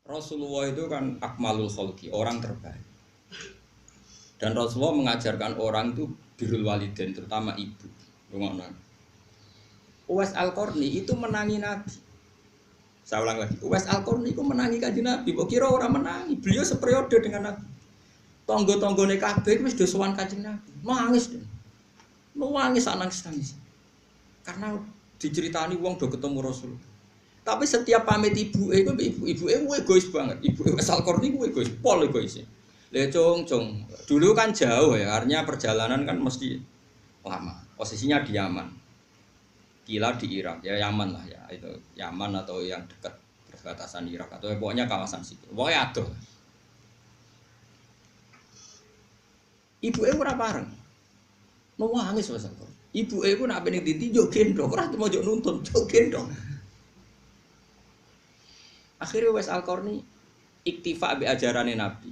Rasulullah itu kan akmalul khalqi, orang terbaik. Dan Rasulullah mengajarkan orang itu birrul walidain, terutama ibu. Rumahnya. Uwais Al-Qarni itu menangi Nabi. Saya ulang lagi, Uwais Al-Qarni itu menangi Kanjeng Nabi. Kok kira orang menangi? Beliau seperiode dengan Nabi. Tonggo-tonggone kabeh wis do sowan Kanjeng Nabi. Nangis deh. Nangis nangis. Karena diceritani wong do ketemu Rasul. Tapi setiap pamit ibu egois banget. Ibu Uwais Al-Qarni ku egois, pol egois. Lah cung. Dulu kan jauh ya, artinya perjalanan kan mesti lama. Posisinya di Yaman. Kila di Irak, ya Yaman lah ya. Itu Yaman atau yang dekat perbatasan Irak atau pokoknya kawasan situ. Pokoknya adoh. Ibu ora bareng. Nangis Uwais Al-Qarni. Ibu ku nak pening titi yo gendong, ora mau yo nuntun, yo gendong. Akhirnya Uwais Al-Qarni iktifa be ajarane Nabi.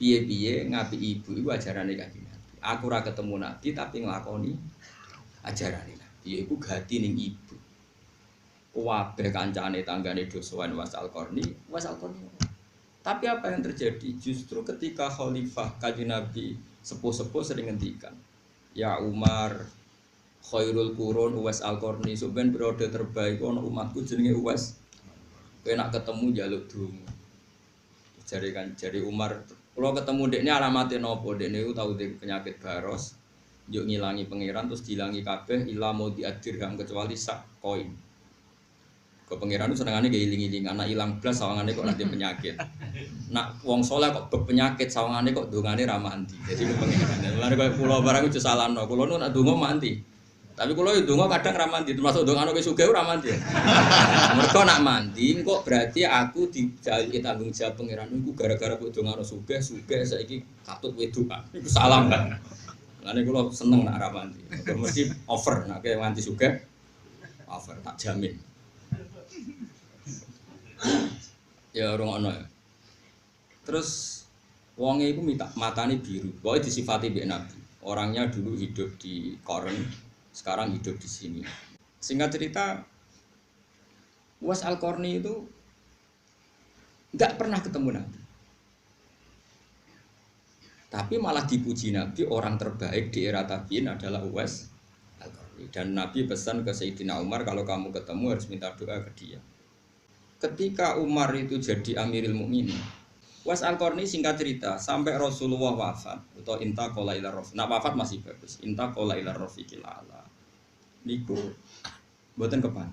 Piye-piye ngapi ibu iku ajarane Kanjeng Nabi. Aku ora ketemu Nabi tapi nglakoni ajarane Nabi. Iku gati ning ibu. Kabeh kancane tanggane do sowan Uwais Al-Qarni. Tapi apa yang terjadi? Justru ketika khalifah Kanjeng Nabi sepuh-sepuh sering ngendikan, ya Umar khairul qurun Uwais Al-Qarni, sampeyan periode terbaik ana umatku jenenge Uwais. Kowe nak ketemu njaluk donga. Jari Umar, kalau ketemu dekne alamate napa? Dekne ku tau penyakit baros. Njuk ngilangi pangeran terus dilangi kabeh ila mau diadirham kecuali sak koin. Kok pangeran itu senengane ge iling-iling anak ilang blas sawangane kok nanti penyakit. Nak wong saleh kok penyakit sawangane kok dongane ra mandi. Jadi ku pangeran. Mulane kok kula barang iku salahno. Kula nu nak donga mandi. Tapi kalau itu donga kadang ra mandi, termasuk donga nek sugih ora mandi. Mergo nak mandi kok berarti aku dijaliki tanggung jawab pangeran iku gara-gara kok donga sugih saiki katut wedokan. Iku salah kan. Lane kula seneng nak ra mandi. Mesti over nek nganti sugih over tak jamin. Ya rungokno ya. Terus wonge iku matane biru. Pokoke disifati mbek Nabi. Orangnya dulu hidup di Koren, sekarang hidup di sini. Singkat cerita, Uwais Al-Qarni itu enggak pernah ketemu Nabi. Tapi malah dipuji Nabi, orang terbaik di era tabi'in adalah Uwais Al-Qarni. Dan Nabi pesan ke Sayyidina Umar, kalau kamu ketemu harus minta doa ke dia. Ketika Umar itu jadi Amirul Mukminin, Uwais Al-Qarni singkat cerita sampai Rasulullah wafat atau intaqala ila rafiq. Nak wafat masih bagus. Intaqala ila rafiqil a'la. Niku mboten kepan.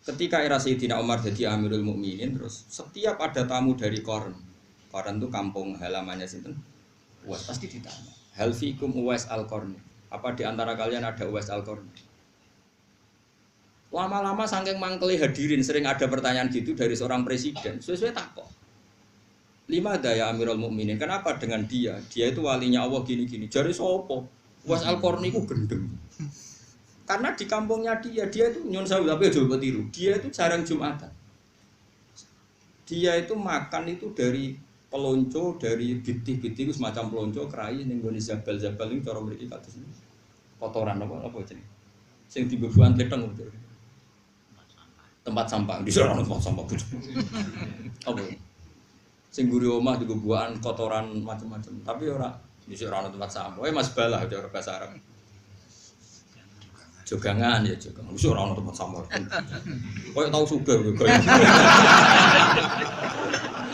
Ketika era Sayyidina Umar jadi Amirul Mukminin, terus setiap ada tamu dari Koren itu kampung halamannya sinten? Uwais pasti ditanya. Hal fikum Uwais Al-Qarni? Apa di antara kalian ada Uwais Al-Qarni? Lama-lama saking mangkeli hadirin sering ada pertanyaan gitu dari seorang presiden. Sesuai takok. 5 daya Amirul Mukminin. Kenapa dengan dia? Dia itu walinya Allah gini-gini. Jare sapa? Uwais Al-Qarni ku gendeng. Karena di kampungnya dia itu nyun sewu tapi aja tiru. Dia itu jarang Jumatan. Dia itu makan itu dari pelonco, dari bitih-bitih itu semacam pelonco kerai ning nggone zabal-zabal iki cara mriki kados kotoran apa jenenge. Sing dibebuan tleteng betul. Tempat sampah di sana tempat sampah gitu. Apa? Sing guri omah dibebuan kotoran macam-macam. Tapi ora di sana tempat sampah. Mas balah cara bahasa Arab. Jogangan ya jogangan. Wis ora ono tempat sampah. Koyo tau sugih koyo.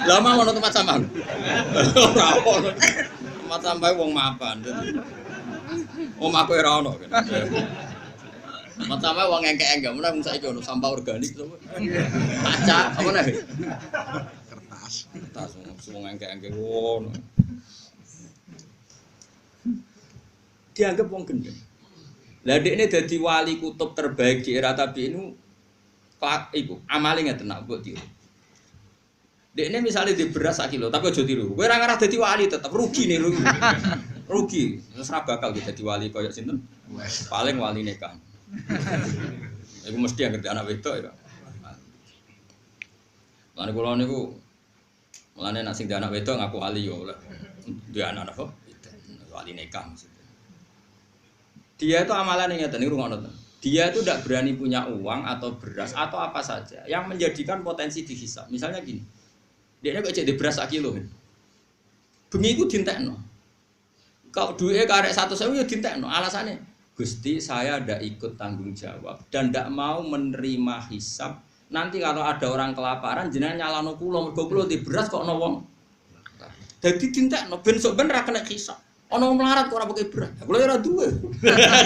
Lama ono tempat sampah. Ora ono. Tempat sampah wong mapan. Omahku ora ono. Matama wong engke-engke meneh mung saiki ono sampah organik to. Kaca apa nek? Kertas wong engke-engke ngono. Dianggap wong gendeng. Lah dekne dadi wali kutub terbaik di era tabi'in iku amale ngeten nak mbok tiru. Dekne misale di beras 1 kilo tapi aja tiru. Kowe ora ngarah dadi wali tetep rugi nih rugi. Rugi. Wis ora bakal dadi wali koyo sinten? Paling wali nikah. Iku mesti yang ngerti anak wedok ya. Lan kula niku mulane nek sing di anak wedok ngaku wali yo oleh. Dia anak apa? Wali nikah maksudnya. Dia itu amalan yang ngeten niku ngono to. Dia itu tidak berani punya uang atau beras atau apa saja yang menjadikan potensi dihisab. Misalnya gini, dia kok jadi beras 1 kilo. Bengi iku dintekno. Kalau duitnya karek 100.000 ya dintekno. Alasannya, Gusti saya tidak ikut tanggung jawab dan tidak mau menerima hisab. Nanti kalau ada orang kelaparan jenengan nyalano kula mergo kula di beras kok ono wong. Dadi dintekno ben sok ben ra kena hisab. Ono melarat kok ora pakai beras. Kula ora duwe.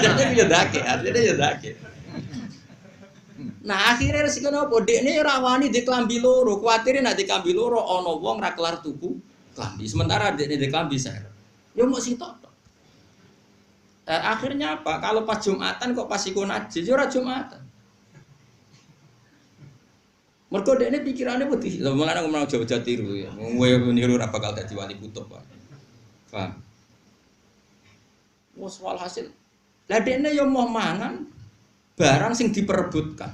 Jadi ya dake, artinya ya dake. Nah, akhirnya resiko nopo? Dekne ora wani di klambi loro, kuwatire nek di klambi loro ana wong ra kelar tuku klambi. Sementara dekne di klambi ser. Ya mau sitok. Akhirnya apa? Kalau pas Jumatan kok pas iku najis, ya ora Jumatan. Mergo dekne pikirane putih. Lha mulane aku mau coba tiru ya. Kowe niru ora bakal dadi wali kutub, Pak. Paham? Wes walhasil. Lah dekne yo mau mangan barang sing diperebutkan.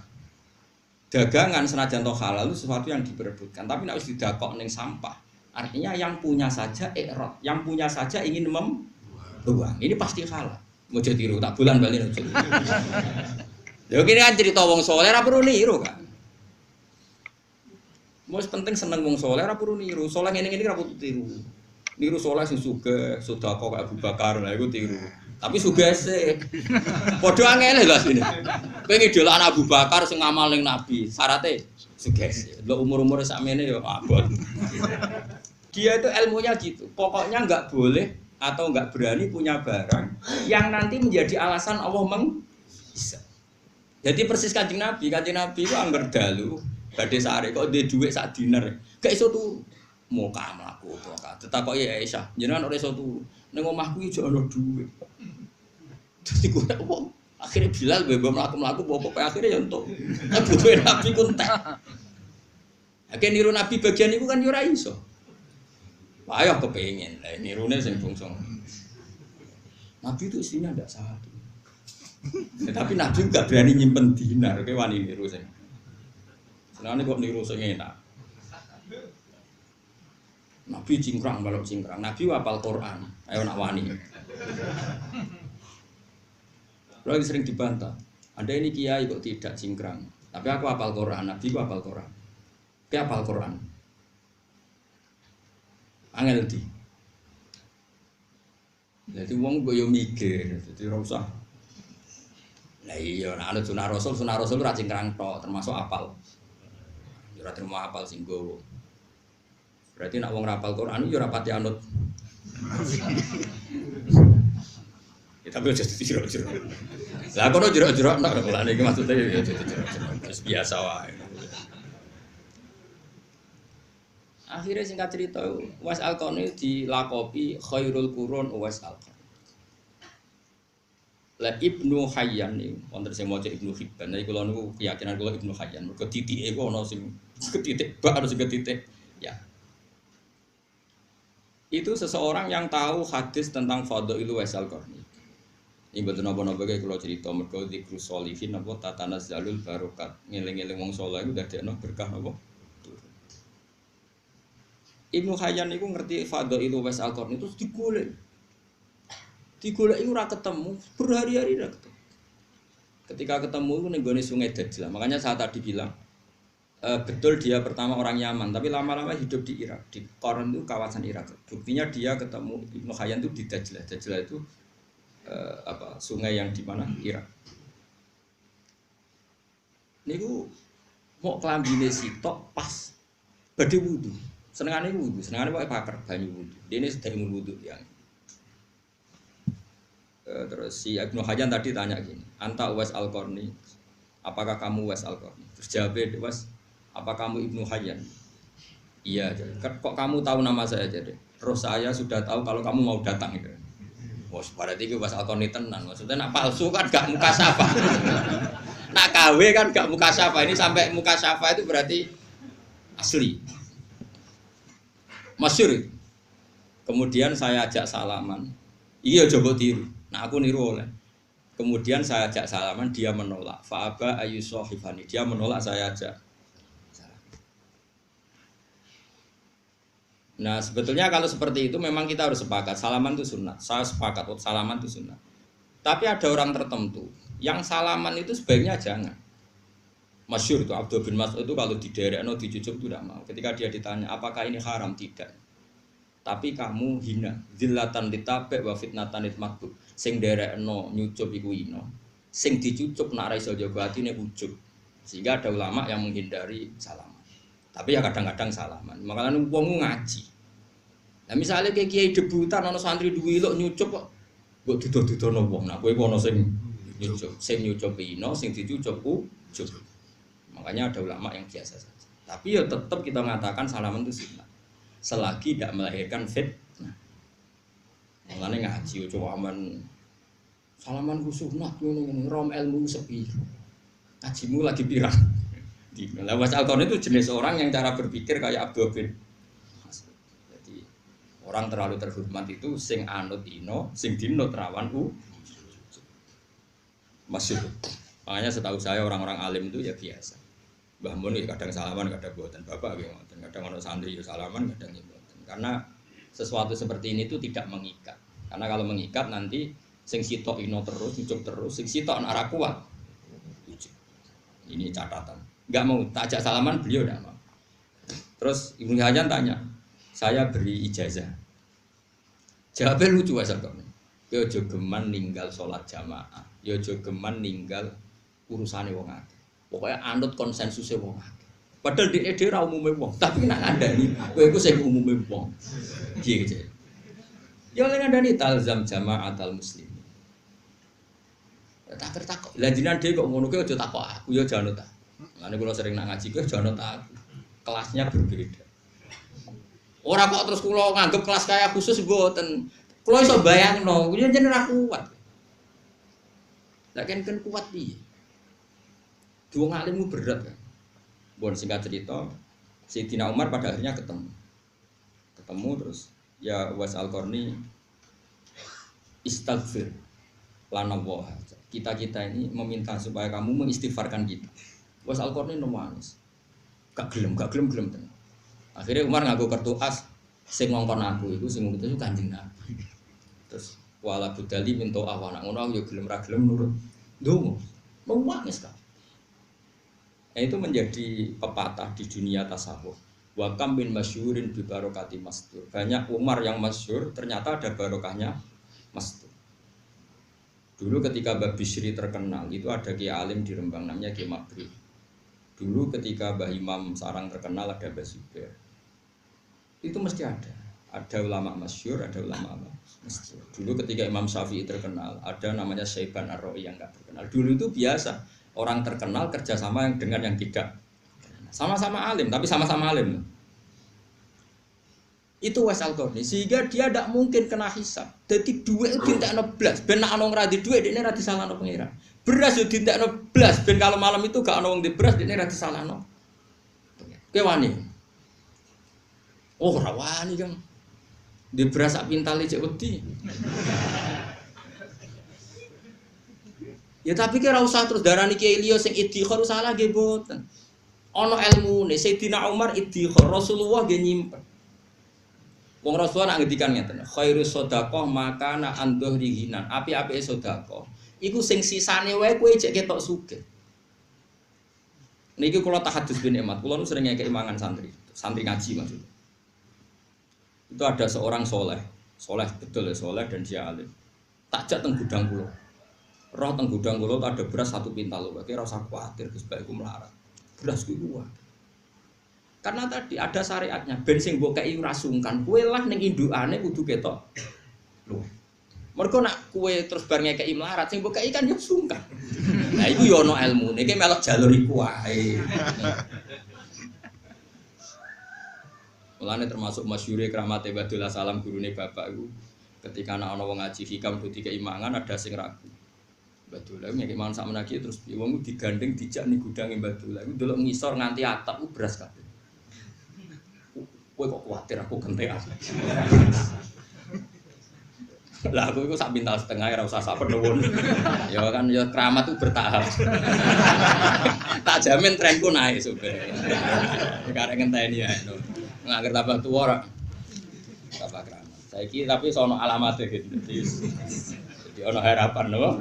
Dagangan senajan toh halal itu sesuatu yang diperebutkan, tapi nek wis didakok ning sampah. Artinya yang punya saja ikrot, yang punya saja ingin membuang. Ini pasti halal. Mau jadi tiru tak bulan bali ojo. Yo kene kan cerita wong saleh ora perlu niru kan. Wis penting seneng wong saleh ora perlu niru. Saleh ngene-ngene ora perlu tiru. Niru saleh sing sugih, sedekah kaya Abu Bakar lha iku tiru. Tapi sugih sih. Padha angel lho asline. Kowe ngidolakno Abu Bakar sing ngamal ning Nabi, syaratnya sugih sih. Lho umur-umure sakmene ya abot. Dia itu ilmunya gitu. Pokoknya enggak boleh atau enggak berani punya barang yang nanti menjadi alasan Allah bisa. Jadi persis Kanjeng Nabi itu angger dalu badhe sare kok ndek dhuwit sak dinar. Gak iso turu. Muka mlaku kok. Tetakoki Aisyah, jenengan ora iso turu. Ning omahku iki ono dhuwit. Dadi kok wong akhire Bilal mbok mlaku-mlaku apa akhire ya entuk. Butuhe Nabi ku entek. Akhire niru Nabi bagian iku kan yo ora iso. Ayo kepengin. Lah nirune sing bongsong. Nabi itu istrinya ndak satu. Tapi Nabi enggak berani nyimpen dinar, kowe wani niru sing. Senane kok niru sing enak. Nabi cingkrang balok cingkrang. Nabi hafal Quran. Ayo nak wani. Lagi sering dibantah. Anda ini kiai kok tidak cingkrang. Tapi aku hafal Quran. Nabi ku hafal Quran. Ki hafal Quran. Angel di. Jadi wong kok yo mikir, dadi ora usah. Lah iya nek ana sunah Rasul ora cingkrang tok, termasuk hafal. Yo ora terima hafal sing gowo. Berarti nak wong rapal Quran yo ora pati anut. Ya tapi aja jero-jero. Lah kono jero-jero nek lane iki maksude ya jero-jero. Wis biasa wae. Akhirnya singkat cerita Uwais Al-Qarni dilakopi khairul qurun Uwais Al-Qarni. Lah Ibnu Hayyan niku wonten sing maca Ibnu Hibban. Nek kula niku keyakinan kula Ibnu Hayyan mergo titike ku ana sing ketitik bak ana sing ketitik ya. Itu seseorang yang tahu hadis tentang Fadhail Uwais Al-Qarni. Ini betul napa-napa kayak kalau cerita mergo dzikrus sholihin napa tatanazzalul barokat. Ngeling-eling wong saleh iku dadekno berkah napa? Ibnu Hayyan itu ngerti Fadhail Uwais Al-Qarni itu digolek. Digolek ora ketemu, berhari-hari ora ketemu. Ketika ketemu itu ning gone Sungai Dajjal. Makanya saya tadi bilang betul dia pertama orang Yaman, tapi lama-lama hidup di Irak. Di Qarn itu kawasan Irak. Buktinya dia ketemu Ibnu Hayyan itu di Dajjal. Dajjal itu sungai yang di mana? Irak. Niku mau klambine sitok pas badhe wudu. Senengane wudu, senengane pakai pakar banyu wudu. Dene sedang wudu yang. Terus si Ibnu Hayyan tadi tanya gini, "Anta Uwais Al-Qarni? Apakah kamu Uwais Al-Qarni?" Terus jawabnya, "Uwais, apa kamu Ibnu Hayyan?" "Iya." "Kok kamu tahu nama saya?" Jadi, "Roh saya sudah tahu kalau kamu mau datang." Gitu. Wah, berarti Uwais Al-Qarni tenan. Maksudnya nak palsu kan gak muka syafa. Nak KW kan gak muka syafa. Ini sampai muka syafa itu berarti asli. Masyhur. Kemudian saya ajak salaman. Iya coba tiru. Nah aku niru oleh. Kemudian saya ajak salaman, dia menolak. Fa'aba ayyusohifani. Dia menolak, saya ajak. Nah sebetulnya kalau seperti itu memang kita harus sepakat. Salaman itu sunat. Saya sepakat, salaman itu sunat. Tapi ada orang tertentu. Yang salaman itu sebaiknya jangan. Masyhur itu Abdul bin Mas'ud itu kalau di daerah dicucuk itu tidak mau. Ketika dia ditanya apakah ini haram, tidak. Tapi kamu hina, zillatan ditabe wa fitnatan ditmakbub. Sing derekno nyucup iku ino. Sing dicucup nak ra iso jaga atine ujug. Sehingga ada ulama yang menghindari salaman. Tapi ya kadang-kadang salaman. Makanya wong ngaji. Nah misalnya kayak kiai debutan ana santri duwi lho nyucup kok mbok dudu-dudono wong. Nah kowe ana sing nyucup ino, sing dicucup ujug. Makanya ada ulama yang biasa saja. Tapi ya tetap kita mengatakan salaman itu sunnah. Selagi tidak melahirkan fitnah. Makanya ngaji coba aman salaman ku sunnah ngene rom ilmu sepi. Ngajimu lagi pirang. Di Lawas Al-Qarni itu jenis orang yang cara berpikir kayak Abdul bin Mas'ud. Jadi orang terlalu terhormat itu sing anut ino, sing dinut rawan masyhur. Makanya setahu saya orang-orang alim itu ya biasa. Mbah Mun kadang salaman, kadang buatan bapak, kadang orang santri salaman, kadang buatan. Karena sesuatu seperti ini itu tidak mengikat. Karena kalau mengikat nanti sing sitok ino terus, ucap terus, sing sitok arah kuat. Ini catatan. Enggak mau tajak salaman beliau enggak mau. Terus Ibnu Hajar tanya, saya beri ijazah. Jawabnya lucu asal kok. Yo aja geman ninggal salat jamaah, yo aja geman ninggal urusane wong akeh. Pokoknya anut konsensusnya wong akeh. Padahal di ide ra umume wong, tapi nek ngandani kowe iku sing umume wong. Piye gitu. Ya oleh ngandani talzam jama'atal muslimin. Tak tertakok. Lah jenengan dhewe kok ngono kowe aja takok aku ya janut ta. Lane kula sering nak ngaji kowe janut aku. Kelasnya berbeda. Ora kok terus kula nganggep kelas kaya khusus mboten. Kula iso bayangno, kuwi jeneng ra kuat. Lah kan kuat piye? Dua ngalimmu berat kan. Bon singkat cerita, Sayyidina Umar pada akhirnya ketemu terus ya Was Al-Qarni istaghfir lana wa. Kita ini meminta supaya kamu mengistighfarkan kita. Was Al-Qarni nangis. Gak gelem tenan. Akhirnya Umar nganggo kartu as sing ngongkon aku iku sing ngutus Kanjeng Nabi. Terus wala budali minta awana ngono yo gelem ra gelem nurut. Ndonga. Nangis kan. Itu menjadi pepatah di dunia tasawuf. Wa kam bin masyhurin bi barokati mastur. Banyak Umar yang masyhur ternyata ada barokahnya mastur. Dulu ketika Mbah Bisri terkenal itu ada kiai alim di Rembang namanya Kiai Makri. Dulu ketika Mbah Imam Sarang terkenal ada Mbah Zubair. Itu mesti ada. Ada ulama masyhur, ada ulama masyhur. Dulu ketika Imam Syafi'i terkenal, ada namanya Syaiban Ar-Ra'i yang enggak terkenal. Dulu itu biasa. Orang terkenal kerjasama dengan yang tidak sama-sama alim, tapi sama-sama alim itu Was Al-Qarni, sehingga dia tidak mungkin kena hisab. Jadi duit itu dintekno blas, ben nek ana wong ra di duit dekne ra disalahno pengira. Beras yo dintekno blas, ben kalau malam itu gak ana wong di beras dekne ra disalahno. Kowe wani. Oh ora wani, Kang. Di beras sak pintale cek wedi. Ya tapi kira usah terus darani kiai liya sing idhikhar salah nggih mboten. Ana ilmune Sayyidina Umar idhikhar, Rasulullah nggih nyimpen. Wong Rasulullah nak ngendikan ngeten, khairus shadaqah makana an dhuhrihinan. Api-apike sedekah iku sing sisane wae kowe cek ketok sugih. Niki kula tahadus bin Emat, kula nu sering ngekeki mangan santri ngaji maksudnya. Itu ada seorang soleh betul ya soleh dan dia alim. Takjak teng gudang kula. Roh teng gudang kula ada beras 1 pintal lho, kira ora usah kuwatir Gus Bae ku melarat. Beras ku kuat. Karena tadi ada syariatnya, ben sing mbok kei ora sungkan, kowe lah ning indukane kudu ketok. Lho. Mergo nak kowe terus bar ngekeki melarat sing mbok kei kan yo sungkan. Nah iku yo ana ilmune, iki melok jalur iku wae. Mulane termasuk masyhure kramate Badullah Salam gurune bapak iku ketika ana wong ngaji hikam kudu keimangan ada sing ragu. Badullah ngekeki mangan sak menaki terus wong digandeng dijak ning gudange Badullah iku delok ngisor nganti atap ku beras kabeh. Kowe kok kuwatir aku gentekan. Lah aku iku sak pintal setengah ora usah sak penuwun. Ya kan ya keramat itu bertahap. Tak jamin trenku naik sebenarnya. Karek ngenteni ya. Ngangger tambah tuwa ora. Tambah keramat. Saiki tapi sono alamate gitu. Jadi ana harapan lho.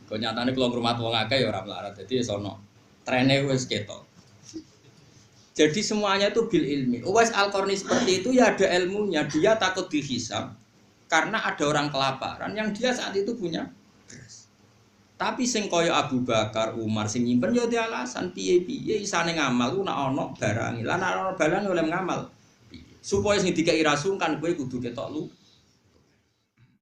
Kok nyatane kula ngrumat wong akeh ya ora melarat. Dadi sono trene wis ketok. Jadi semuanya itu bil ilmi. Uwais Al-Qarni seperti itu ya ada ilmunya. Dia takut dihisab karena ada orang kelaparan yang dia saat itu punya beras. Tapi sing kaya Abu Bakar, Umar sing nyimpen ya dia alasan piye-piye isane ngamal ku nek ana barang. Lah nek ana barang oleh ngamal. Supaya sing dikeki rasungkan kowe kudu ketok lu